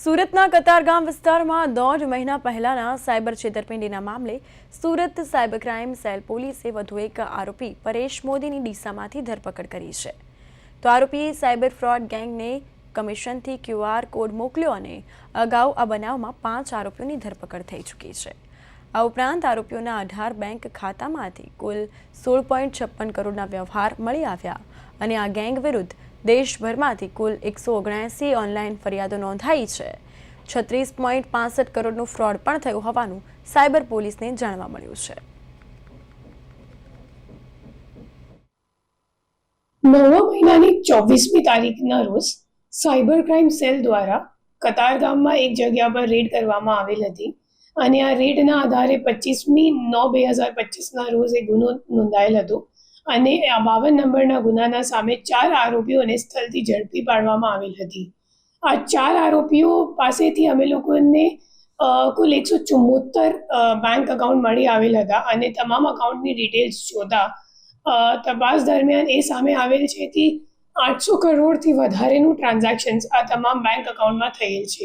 સુરતના કતારગામ વિસ્તારમાં 1.5 મહિના પહેલાના સાયબર છેતરપિંડીના મામલે સુરત સાયબર ક્રાઇમ સેલ પોલીસે વધુ એક આરોપી પરેશ મોદીની ડીસામાંથી ધરપકડ કરી છે। તો આરોપીએ સાયબર ફ્રોડ ગેંગને કમિશનથી QR કોડ મોકલ્યો અને અગાઉ આ બનાવમાં 5 આરોપીઓની ધરપકડ થઈ ચૂકી છે। આ ઉપરાંત આરોપીઓના 18 બેંક ખાતામાંથી કુલ 16.56 કરોડના વ્યવહાર મળી આવ્યા અને આ ગેંગ વિરુદ્ધ દેશભરમાંથી કુલ 179 ઓનલાઈન ફરિયાદો નોંધાઈ છે। 36.65 કરોડનું ફ્રોડ પણ થયું હોવાનું સાયબર પોલીસને જાણવા મળ્યું છે। 9 મહિનાની 24મી તારીખના રોજ સાયબર ક્રાઇમ સેલ દ્વારા કતારગામમાં એક જગ્યા પર રેડ કરવામાં આવેલ હતી અને આ રેડના આધારે 25/9/2025ના રોજ એક ગુનો નોંધાયેલ હતો અને 52 નંબરના ગુનાના સામે 4 આરોપીઓને સ્થળથી ઝડપી પાડવામાં આવેલ હતી। આ 4 આરોપીઓ પાસેથી અમે લોકોને કુલ 174 બેંક એકાઉન્ટ મળી આવેલ હતા અને તમામ એકાઉન્ટની ડિટેલ્સ જોતા તપાસ દરમિયાન એ સામે આવેલ છે કે 800 કરોડથી વધારેનું ટ્રાન્ઝેક્શન્સ આ તમામ બેંક એકાઉન્ટમાં થયેલ છે।